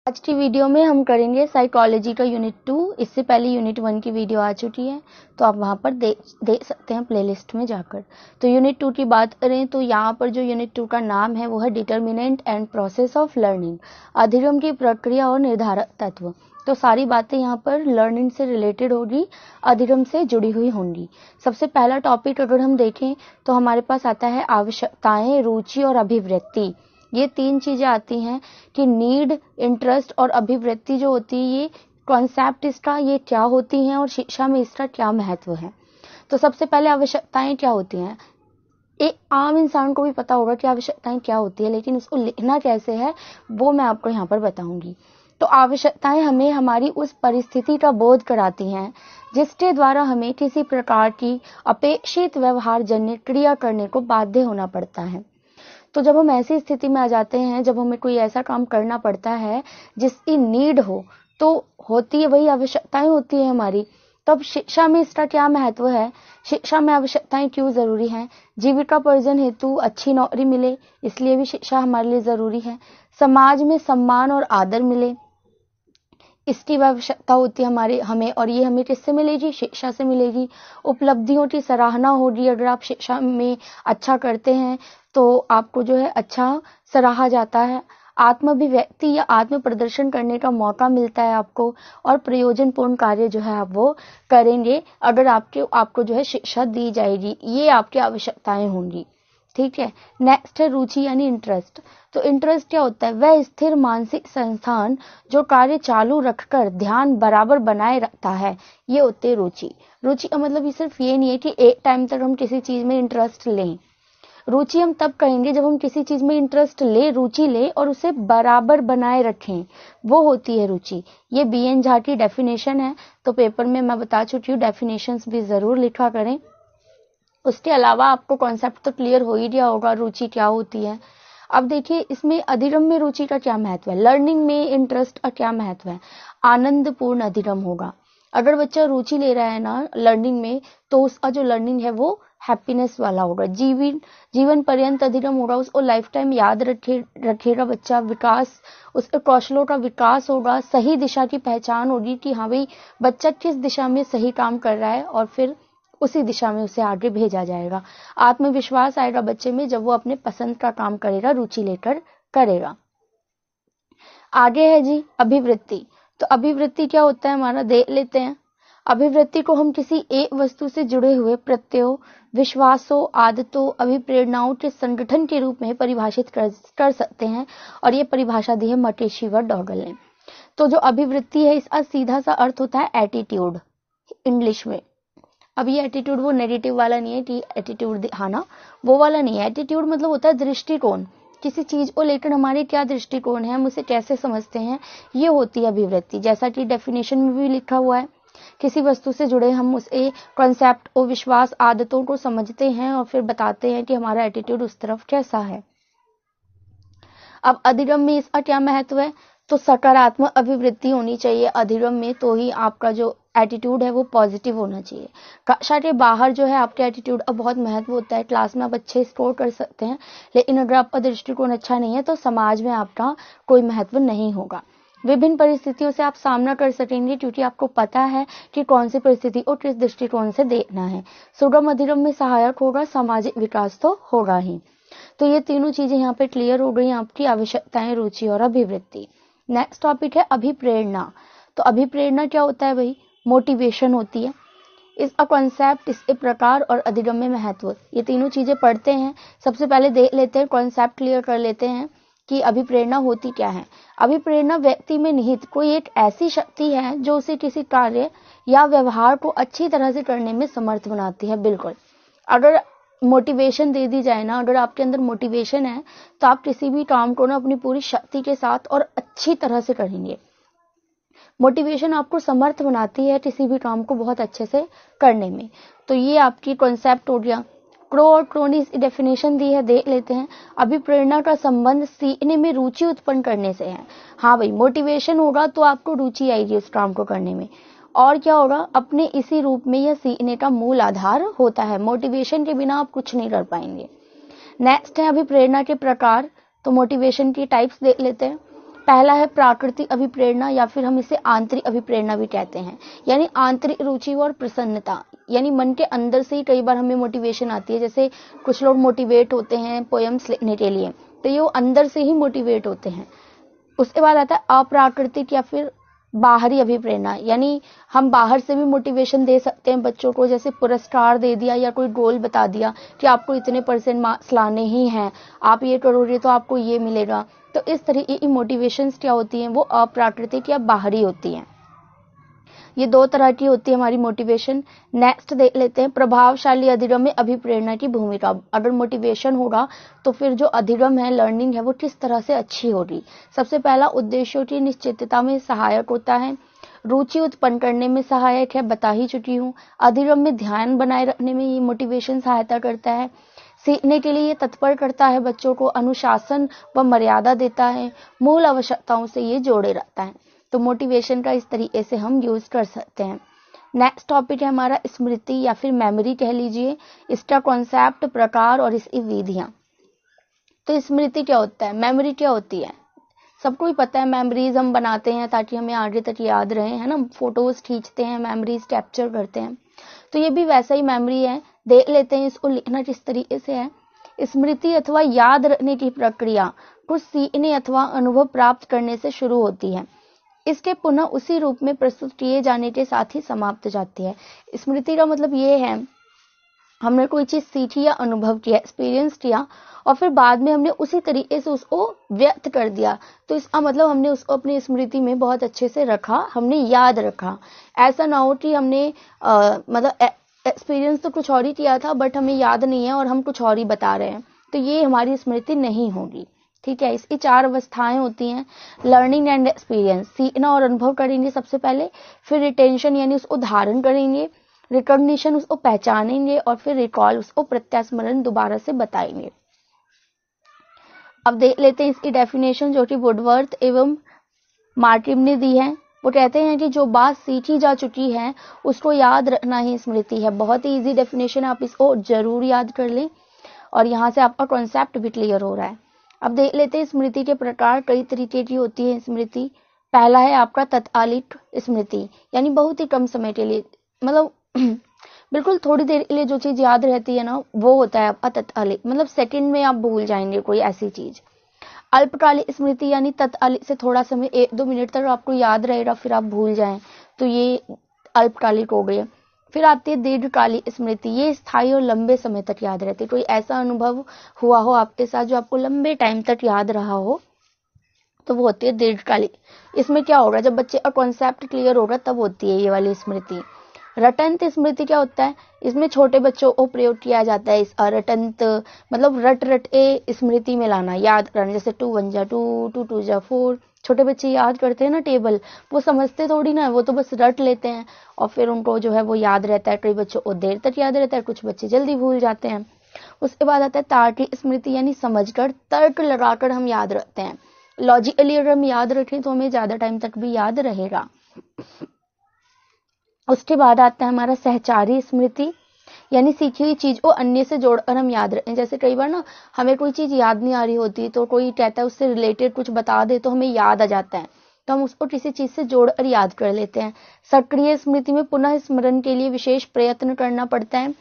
आज की वीडियो में हम करेंगे साइकोलॉजी का यूनिट 2। इससे पहले यूनिट 1 की वीडियो आ चुकी है, तो आप वहां पर देख सकते हैं प्लेलिस्ट में जाकर। तो यूनिट 2 की बात करें तो यहाँ पर जो यूनिट 2 का नाम है वो है determinant and process of learning, अधिगम की प्रक्रिया और निर्धारक तत्व। तो सारी बातें यहाँ पर लर्निंग से रिलेटेड होगी, अधिगम से जुड़ी हुई होंगी। सबसे पहला टॉपिक अगर हम देखें तो हमारे पास आता है आवश्यकताएं, रुचि और अभिवृत्ति। ये तीन चीजें आती हैं कि नीड, इंटरेस्ट और अभिवृत्ति जो होती है, ये कॉन्सेप्ट इसका ये क्या होती हैं और शिक्षा में इसका क्या महत्व है। तो सबसे पहले आवश्यकताएं क्या होती हैं। एक आम इंसान को भी पता होगा कि आवश्यकताएं क्या होती है, लेकिन उसको लिखना कैसे है वो मैं आपको यहाँ पर बताऊंगी। तो आवश्यकताएं हमें हमारी उस परिस्थिति का बोध कराती हैं जिसके द्वारा हमें किसी प्रकार की अपेक्षित व्यवहार जन्य क्रिया करने को बाध्य होना पड़ता है। तो जब हम ऐसी स्थिति में आ जाते हैं, जब हमें कोई ऐसा काम करना पड़ता है जिसकी नीड हो, तो होती है वही आवश्यकताएं होती है हमारी। तब शिक्षा में इसका क्या महत्व है, शिक्षा में आवश्यकताएं क्यों जरूरी हैं। जीविकापार्जन हेतु अच्छी नौकरी मिले, इसलिए भी शिक्षा हमारे लिए जरूरी है। समाज में सम्मान और आदर मिले, इसकी आवश्यकता होती है हमें, और ये हमें किससे मिलेगी, शिक्षा से मिलेगी। उपलब्धियों की सराहना होगी, अगर आप शिक्षा में अच्छा करते हैं तो आपको जो है अच्छा सराहा जाता है। आत्माभिव्यक्ति या आत्म प्रदर्शन करने का मौका मिलता है आपको, और प्रयोजनपूर्ण कार्य जो है आप वो करेंगे अगर आपको जो है शिक्षा दी जाएगी। ये आपकी आवश्यकताएं होंगी, ठीक है। नेक्स्ट है रुचि यानी इंटरेस्ट। तो इंटरेस्ट क्या होता है, वह स्थिर मानसिक संस्थान जो कार्य चालू रखकर ध्यान बराबर बनाए रखता है, ये होते है रुचि। रुचि का मतलब ये सिर्फ ये नहीं है कि एक टाइम तक हम किसी चीज में इंटरेस्ट लें। रुचि हम तब कहेंगे जब हम किसी चीज में इंटरेस्ट ले, रुचि ले और उसे बराबर बनाए रखें, वो होती है रुचि। ये BN झा की डेफिनेशन है, तो पेपर में मैं बता चुकी हूँ, डेफिनेशंस भी जरूर लिखा करें। उसके अलावा आपको कॉन्सेप्ट तो क्लियर हो ही गया होगा रुचि क्या होती है। अब देखिए इसमें अधिगम में रुचि का क्या महत्व है, लर्निंग में इंटरेस्ट का क्या महत्व है। आनंदपूर्ण अधिगम होगा। अगर बच्चा रुचि ले रहा है ना लर्निंग में, तो उसका जो लर्निंग है वो हैप्पीनेस वाला होगा। जीवन पर्यंत अधिगम होगा, उसको लाइफ टाइम याद रखेगा बच्चा। विकास, उसके कौशलों का विकास होगा। सही दिशा की पहचान होगी कि हाँ भाई बच्चा किस दिशा में सही काम कर रहा है, और फिर उसी दिशा में उसे आगे भेजा जाएगा। आत्मविश्वास आएगा बच्चे में जब वो अपने पसंद का काम करेगा, रुचि लेकर करेगा। आगे है जी अभिवृत्ति। तो अभिवृत्ति क्या होता है हमारा, देख लेते हैं। अभिवृत्ति को हम किसी एक वस्तु से जुड़े हुए प्रत्ययों, विश्वासों, आदतों, अभिप्रेरणाओं के संगठन के रूप में परिभाषित कर सकते हैं, और ये परिभाषा दी है मटेशी व डॉगल ने। तो जो अभिवृत्ति है इसका सीधा सा अर्थ होता है एटीट्यूड इंग्लिश में। अब ये एटीट्यूड वो नेगेटिव वाला नहीं है कि एटीट्यूड दिखाना, वो वाला नहीं है। एटीट्यूड मतलब होता है दृष्टिकोण, किसी चीज को लेकर हमारे क्या दृष्टिकोण है, हम उसे कैसे समझते हैं, ये होती है अभिवृत्ति। जैसा कि डेफिनेशन में भी लिखा हुआ है, किसी वस्तु से जुड़े हम उसे कॉन्सेप्ट और विश्वास, आदतों को समझते हैं और फिर बताते हैं कि हमारा एटीट्यूड उस तरफ कैसा है। अब अधिगम में इसका क्या महत्व है, तो सकारात्मक अभिवृत्ति होनी चाहिए अधिगम में, तो ही आपका जो एटीट्यूड है वो पॉजिटिव होना चाहिए। कक्षा के बाहर जो है आपके एटीट्यूड का बहुत महत्व होता है। क्लास में आप अच्छे स्कोर कर सकते हैं, लेकिन अगर आपका दृष्टिकोण अच्छा नहीं है तो समाज में आपका कोई महत्व नहीं होगा। विभिन्न परिस्थितियों से आप सामना कर सकेंगे क्योंकि आपको पता है कि कौन सी परिस्थिति और किस दृष्टिकोण से देखना है। सुगम अधिगम में सहायक होगा, सामाजिक विकास तो होगा ही। तो ये तीनों चीजें यहाँ पे क्लियर हो गई आपकी, आवश्यकताएं, रुचि और अभिवृत्ति। नेक्स्ट टॉपिक है अभिप्रेरणा। तो अभिप्रेरणा क्या होता है भाई, मोटिवेशन होती है। इसका कॉन्सेप्ट, इसके प्रकार और अधिगम में महत्व, ये तीनों चीजें पढ़ते हैं। सबसे पहले देख लेते हैं, कॉन्सेप्ट क्लियर कर लेते हैं कि अभिप्रेरणा होती क्या है। अभिप्रेरणा व्यक्ति में निहित कोई एक ऐसी शक्ति है जो उसे किसी कार्य या व्यवहार को अच्छी तरह से करने में समर्थ बनाती है। बिल्कुल, अगर मोटिवेशन दे दी जाए ना, अगर आपके अंदर मोटिवेशन है तो आप किसी भी काम को ना अपनी पूरी शक्ति के साथ और अच्छी तरह से करेंगे। मोटिवेशन आपको समर्थ बनाती है किसी भी काम को बहुत अच्छे से करने में। तो ये आपकी कॉन्सेप्ट हो गया। क्रो और क्रो ने इसकी डेफिनेशन दी है, देख लेते हैं। अभिप्रेरणा का संबंध सीखने में रुचि उत्पन्न करने से है। हाँ भाई, मोटिवेशन होगा तो आपको रुचि आएगी उस काम को करने में। और क्या होगा, अपने इसी रूप में यह सीखने का मूल आधार होता है। मोटिवेशन के बिना आप कुछ नहीं कर पाएंगे। नेक्स्ट है अभिप्रेरणा के प्रकार। तो मोटिवेशन की टाइप्स देख लेते हैं। पहला है प्राकृतिक अभिप्रेरणा, या फिर हम इसे आंतरिक अभिप्रेरणा भी कहते हैं, यानी आंतरिक रुचि और प्रसन्नता, यानी मन के अंदर से ही कई बार हमें मोटिवेशन आती है। जैसे कुछ लोग मोटिवेट होते हैं पोएम्स लिखने के लिए, तो ये वो अंदर से ही मोटिवेट होते हैं। उसके बाद आता है अप्राकृतिक या फिर बाहरी अभिप्रेरणा, यानी हम बाहर से भी मोटिवेशन दे सकते हैं बच्चों को, जैसे पुरस्कार दे दिया या कोई गोल बता दिया कि आपको इतने % मार्क्स लाने ही हैं, आप ये करोगे तो आपको ये मिलेगा। तो इस तरह की मोटिवेशंस क्या होती हैं, वो अप्राकृतिक या बाहरी होती हैं। ये दो तरह की होती है हमारी मोटिवेशन। नेक्स्ट देख लेते हैं प्रभावशाली अधिगम में अभिप्रेरणा की भूमिका। अगर मोटिवेशन होगा तो फिर जो अधिगम है, लर्निंग है, वो किस तरह से अच्छी होगी। सबसे पहला उद्देश्यों की निश्चितता में सहायक होता है, रुचि उत्पन्न करने में सहायक है, बता ही चुकी हूँ। अधिगम में ध्यान बनाए रखने में ये मोटिवेशन सहायता करता है, सीखने के लिए तत्पर करता है बच्चों को, अनुशासन व मर्यादा देता है, मूल आवश्यकताओं से ये जोड़े रहता है। तो मोटिवेशन का इस तरीके से हम यूज कर सकते हैं। नेक्स्ट टॉपिक है हमारा स्मृति या फिर मेमोरी कह लीजिए, इसका कॉन्सेप्ट, प्रकार और इसकी विधियां। तो स्मृति क्या होता है, मेमोरी क्या होती है, सबको ही पता है। मेमोरीज हम बनाते हैं ताकि हमें आगे तक याद रहे, है ना, फोटोज खींचते हैं, मेमोरीज कैप्चर करते हैं। तो ये भी वैसा ही मेमोरी है। देख लेते हैं इसको लिखना किस तरीके से है। स्मृति अथवा याद रखने की प्रक्रिया कुछ सीखने अथवा अनुभव प्राप्त करने से शुरू होती है, इसके पुनः उसी रूप में प्रस्तुत किए जाने के साथ ही समाप्त जाती है। स्मृति का मतलब ये है, हमने कोई चीज सीखी या अनुभव किया, एक्सपीरियंस किया, और फिर बाद में हमने उसी तरीके से उसको व्यक्त कर दिया, तो इसका मतलब हमने उसको अपनी स्मृति में बहुत अच्छे से रखा, हमने याद रखा। ऐसा ना हो कि हमने मतलब एक्सपीरियंस तो कुछ और ही किया था बट हमें याद नहीं है और हम कुछ और ही बता रहे हैं, तो ये हमारी स्मृति नहीं होगी। ठीक है, इसकी 4 अवस्थाएं होती हैं। लर्निंग एंड एक्सपीरियंस, सीखना और अनुभव करेंगे सबसे पहले, फिर रिटेंशन यानी उसको धारण करेंगे, रिकॉग्निशन उसको पहचानेंगे, और फिर रिकॉल उसको प्रत्यास्मरण दोबारा से बताएंगे। अब देख लेते हैं इसकी डेफिनेशन जो कि वुडवर्थ एवं मार्टिन ने दी है। वो कहते हैं कि जो बात सीखी जा चुकी है उसको याद रखना ही स्मृति है। बहुत ही इजी डेफिनेशन, आप इसको जरूर याद कर लें और यहाँ से आपका कॉन्सेप्ट भी क्लियर हो रहा है। अब देख लेते हैं स्मृति के प्रकार, कई तरीके की होती है स्मृति। पहला है आपका तत्कालिक स्मृति, यानी बहुत ही कम समय के लिए, मतलब बिल्कुल थोड़ी देर के लिए जो चीज याद रहती है ना, वो होता है आपका तत्कालिक, मतलब सेकंड में आप भूल जाएंगे कोई ऐसी चीज। अल्पकालिक स्मृति यानी तत्कालिक से थोड़ा समय, 1-2 मिनट तक आपको याद रहेगा फिर आप भूल जाएं, तो ये अल्पकालिक हो गए। फिर आती है दीर्घकालिक स्मृति, ये स्थायी और लंबे समय तक याद रहती है। कोई ऐसा अनुभव हुआ हो आपके साथ जो आपको लंबे टाइम तक याद रहा हो, तो वो होती है दीर्घकालिक। इसमें क्या होगा, जब बच्चे का कॉन्सेप्ट क्लियर होगा तब होती है ये वाली स्मृति। रटंत स्मृति क्या होता है, इसमें छोटे बच्चों को प्रयोग किया जाता है। इस रटंत मतलब रट रट ए स्मृति में लाना, याद करना, जैसे 2 1 जा 2 2 2 जा 4। छोटे बच्चे याद करते हैं ना टेबल, वो समझते थोड़ी ना, वो तो बस रट लेते हैं और फिर उनको जो है वो याद रहता है। कई बच्चों को देर तक याद रहता है, कुछ बच्चे जल्दी भूल जाते हैं। उसके बाद आता है तार्किक स्मृति, यानी समझकर तर्क लगाकर हम याद रखते हैं। लॉजिकली अगर हम याद रखें तो हमें ज्यादा टाइम तक भी याद रहेगा। उसके बाद आता है हमारा सहचारी स्मृति, यानी सीखी हुई चीज को अन्य से जोड़कर हम याद रखें। जैसे कई बार ना हमें कोई चीज याद नहीं आ रही होती, तो कोई कहता है उससे रिलेटेड कुछ बता दे तो हमें याद आ जाता है, तो हम उसको किसी चीज से जोड़कर याद कर लेते हैं। सक्रिय स्मृति में पुनः स्मरण के लिए विशेष प्रयत्न करना पड़ता है,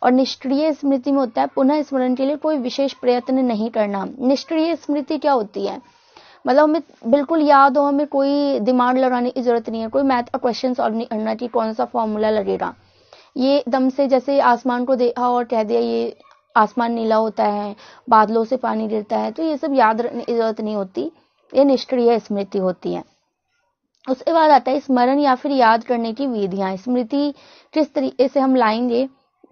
और निष्क्रिय स्मृति में होता है पुनः स्मरण के लिए कोई विशेष प्रयत्न नहीं करना। निष्क्रिय स्मृति क्या होती है, मतलब हमें बिल्कुल याद हो, हमें कोई दिमाग लगाने की जरूरत नहीं है, कोई मैथ का क्वेश्चन सॉल्व नहीं करना कि कौन सा फॉर्मूला लगेगा। ये एकदम से जैसे आसमान को देखा और कह दिया ये आसमान नीला होता है, बादलों से पानी गिरता है, तो ये सब याद रखने की जरूरत नहीं होती, ये निष्क्रिय स्मृति होती है। उसके बाद आता है स्मरण या फिर याद करने की विधियां। स्मृति किस तरीके से हम लाएंगे,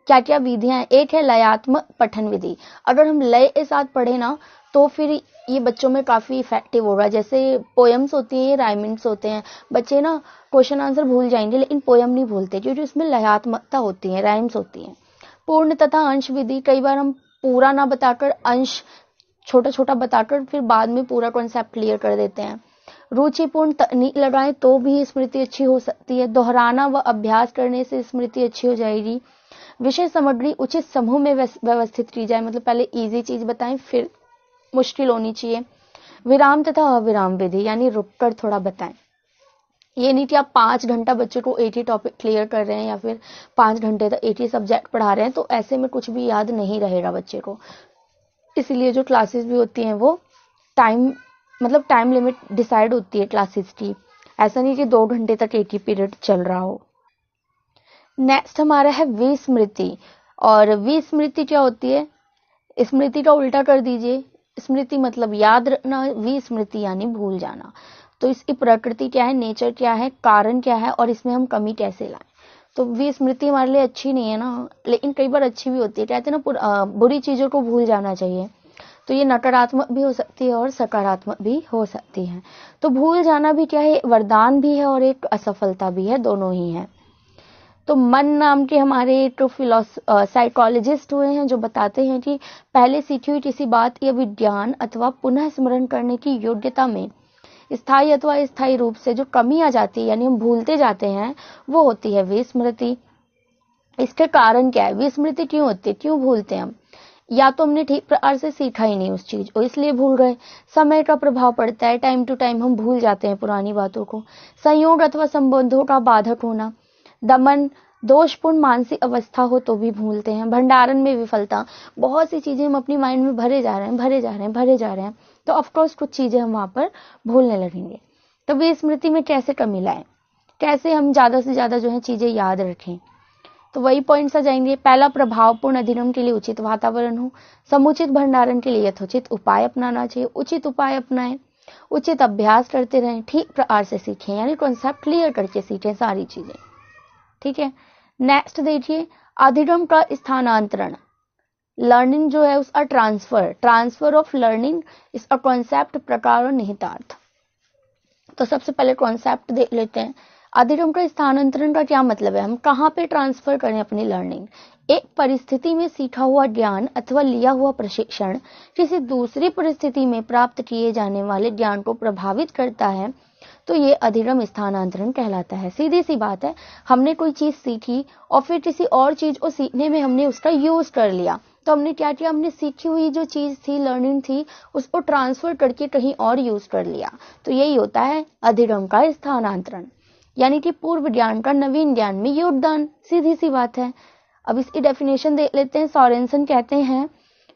क्या क्या विधियां हैं। एक है लयात्मक पठन विधि, अगर हम लय के साथ पढ़े ना तो फिर ये बच्चों में काफी इफेक्टिव होगा। जैसे पोएम्स होती हैं, राइमिंग्स होते हैं, बच्चे ना क्वेश्चन आंसर भूल जाएंगे लेकिन पोएम नहीं भूलते क्योंकि उसमें लयात्मकता होती है, राइम्स होती हैं। पूर्ण तथा अंश विधि, कई बार हम पूरा ना बताकर अंश छोटा छोटा बताकर फिर बाद में पूरा कॉन्सेप्ट क्लियर कर देते हैं। रुचिपूर्ण तकनीक लगाएं तो भी स्मृति अच्छी हो सकती है। दोहराना व अभ्यास करने से स्मृति अच्छी हो जाएगी। विषय सामग्री उचित समूह में व्यवस्थित की जाए, मतलब पहले इजी चीज बताएं फिर मुश्किल होनी चाहिए। विराम तथा अविराम विधि, यानी रुककर थोड़ा बताएं। ये नहीं कि आप 5 घंटा बच्चे को 80 टॉपिक क्लियर कर रहे हैं या फिर 5 घंटे तक 80 सब्जेक्ट पढ़ा रहे हैं, तो ऐसे में कुछ भी याद नहीं रहेगा बच्चे को। इसलिए जो क्लासेस भी होती हैं वो टाइम लिमिट डिसाइड होती है क्लासेस की। ऐसा नहीं कि 2 घंटे तक एक ही पीरियड चल रहा हो। नेक्स्ट हमारा है विस्मृति। और विस्मृति क्या होती है? स्मृति का उल्टा कर दीजिए। स्मृति मतलब याद रखना, विस्मृति यानी भूल जाना। तो इसकी प्रकृति क्या है, नेचर क्या है, कारण क्या है और इसमें हम कमी कैसे लाएं। तो विस्मृति हमारे लिए अच्छी नहीं है ना, लेकिन कई बार अच्छी भी होती है। कहते हैं ना बुरी चीजों को भूल जाना चाहिए। तो ये नकारात्मक भी हो सकती है और सकारात्मक भी हो सकती है। तो भूल जाना भी क्या है, वरदान भी है और एक असफलता भी है, दोनों ही है। तो मन नाम के हमारे तो साइकोलॉजिस्ट हुए हैं जो बताते हैं कि पहले सीखी हुई किसी बात या विज्ञान अथवा पुनः स्मरण करने की योग्यता में स्थायी अथवा अस्थायी रूप से जो कमी आ जाती है, यानी हम भूलते जाते हैं, वो होती है विस्मृति। इसके कारण क्या है, विस्मृति क्यों होती है, क्यों भूलते हैं हम? या तो हमने ठीक प्रकार से सीखा ही नहीं उस चीज को, इसलिए भूल गए। समय का प्रभाव पड़ता है, टाइम टू टाइम हम भूल जाते हैं पुरानी बातों को। संयोग अथवा संबंधों का बाधक होना, दमन, दोषपूर्ण मानसिक अवस्था हो तो भी भूलते हैं। भंडारण में विफलता, बहुत सी चीजें हम अपनी माइंड में भरे जा रहे हैं, तो ऑफकोर्स कुछ चीजें हम वहां पर भूलने लगेंगे। तो विस्मृति में कैसे कमी लाएं, कैसे हम ज्यादा से ज्यादा जो है चीजें याद रखें? तो वही पॉइंट्स आ जाएंगे। पहला, प्रभावपूर्ण अध्ययन के लिए उचित वातावरण हो। समुचित भंडारण के लिए यथोचित उपाय अपनाना चाहिए। उचित उपाय अपनाएं, उचित अभ्यास करते रहें, ठीक प्रकार से सीखें, यानी कॉन्सेप्ट क्लियर करके सीखें सारी चीजें। ठीक है। नेक्स्ट देखिए, अधिगम का स्थानांतरण। लर्निंग जो है उसका ट्रांसफर ऑफ लर्निंग इस अ कॉन्सेप्ट, प्रकार और निहितार्थ। तो सबसे पहले कॉन्सेप्ट देख लेते हैं। अधिगम का स्थानांतरण का क्या मतलब है, हम कहाँ पे ट्रांसफर करें अपनी लर्निंग। एक परिस्थिति में सीखा हुआ ज्ञान अथवा लिया हुआ प्रशिक्षण किसी दूसरी परिस्थिति में प्राप्त किए जाने वाले ज्ञान को प्रभावित करता है, तो ये अधिगम स्थानांतरण कहलाता है। सीधी सी बात है, हमने कोई चीज सीखी और फिर किसी और चीज को सीखने में हमने उसका यूज कर लिया। तो हमने क्या किया, हमने सीखी हुई जो चीज थी, लर्निंग थी, उसको ट्रांसफर करके कहीं और यूज कर लिया। तो यही होता है अधिगम का स्थानांतरण, यानी कि पूर्व ज्ञान का नवीन ज्ञान में योगदान। सीधी सी बात है। अब इसकी डेफिनेशन देख लेते हैं। सोरेनसन कहते हैं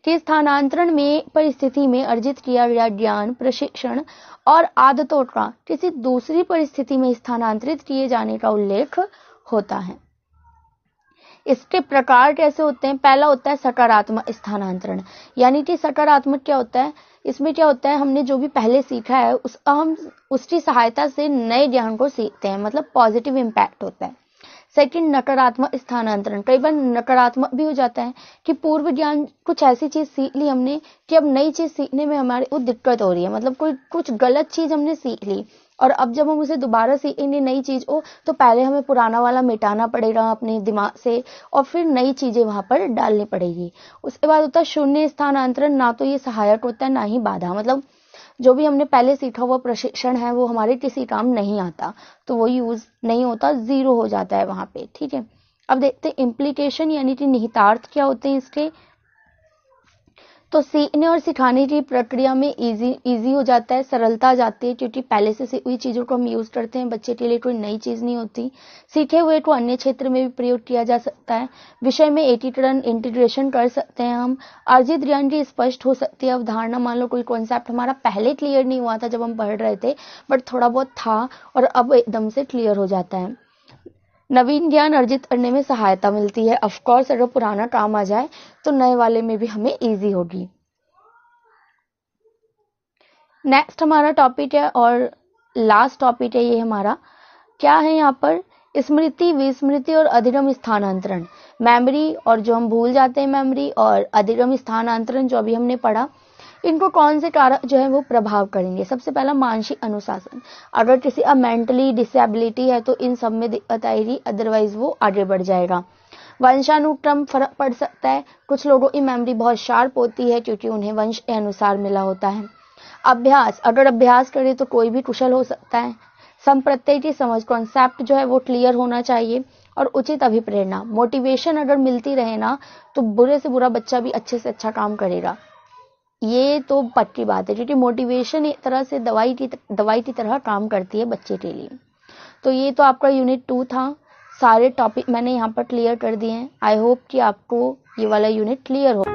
कि स्थानांतरण में परिस्थिति में अर्जित किया गया ज्ञान, प्रशिक्षण और आदतों का किसी दूसरी परिस्थिति में स्थानांतरित किए जाने का उल्लेख होता है। इसके प्रकार कैसे होते हैं? पहला होता है सकारात्मक स्थानांतरण, यानी कि सकारात्मक क्या होता है, इसमें क्या होता है, हमने जो भी पहले सीखा है उसका हम उसकी सहायता से नए ज्ञान को सीखते हैं, मतलब पॉजिटिव इम्पैक्ट होता है। सेकंड, नकारात्मक स्थानांतरण। कई बार नकारात्मक भी हो जाता है कि पूर्व ज्ञान कुछ ऐसी चीज सीख ली हमने कि अब नई चीज सीखने में हमारे को दिक्कत हो रही है, मतलब कोई कुछ गलत चीज हमने सीख ली और अब जब हम उसे दोबारा सीखेंगे नई चीज को, तो पहले हमें पुराना वाला मिटाना पड़ेगा अपने दिमाग से और फिर नई चीजें वहां पर डालनी पड़ेगी। उसके बाद होता है शून्य स्थानांतरण। ना तो ये सहायक होता है ना ही बाधा, मतलब जो भी हमने पहले सीखा हुआ प्रशिक्षण है वो हमारे किसी काम नहीं आता, तो वो यूज नहीं होता, जीरो हो जाता है वहां पे। ठीक है। अब देखते हैं इम्प्लीकेशन, यानी कि निहितार्थ क्या होते हैं इसके। तो सीखने और सिखाने की प्रक्रिया में इजी हो जाता है, सरलता आ जाती है, क्योंकि पहले से सीखी हुई चीजों को हम यूज करते हैं, बच्चे के लिए कोई नई चीज नहीं होती। सीखे हुए को अन्य क्षेत्र में भी प्रयोग किया जा सकता है, विषय में एकीकरण इंटीग्रेशन कर सकते हैं हम। अर्जित ज्ञान की स्पष्ट हो सकती है अवधारणा। मान लो कोई कॉन्सेप्ट हमारा पहले क्लियर नहीं हुआ था जब हम पढ़ रहे थे, बट थोड़ा बहुत था और अब एकदम से क्लियर हो जाता है। नवीन ज्ञान अर्जित करने में सहायता मिलती है। ऑफकोर्स अगर पुराना काम आ जाए तो नए वाले में भी हमें इजी होगी। नेक्स्ट हमारा टॉपिक है और लास्ट टॉपिक है ये हमारा, क्या है यहाँ पर, स्मृति, विस्मृति और अधिगम स्थानांतरण। मेमोरी और जो हम भूल जाते हैं मेमोरी, और अधिगम स्थानांतरण जो अभी हमने पढ़ा, इनको कौन से कारक जो है वो प्रभाव करेंगे। सबसे पहला मानसिक अनुशासन। अगर किसी मेंटली डिसेबिलिटी है तो इन सब में दिक्कत आएगी, अदरवाइज वो आगे बढ़ जाएगा। वंशानुक्रम फर्क पड़ सकता है, कुछ लोगों की मेमोरी बहुत शार्प होती है क्योंकि उन्हें वंश के अनुसार मिला होता है। अभ्यास, अगर अभ्यास करे तो कोई भी कुशल हो सकता है। संप्रत्यय की समझ, कॉन्सेप्ट जो है वो क्लियर होना चाहिए। और उचित अभिप्रेरणा, मोटिवेशन अगर मिलती रहे ना तो बुरे से बुरा बच्चा भी अच्छे से अच्छा काम करेगा। ये तो पक्की बात है, क्योंकि मोटिवेशन एक तरह से दवाई की तरह काम करती है बच्चे के लिए। तो ये तो आपका यूनिट 2 था। सारे टॉपिक मैंने यहाँ पर क्लियर कर दिए हैं। आई होप कि आपको ये वाला यूनिट क्लियर हो।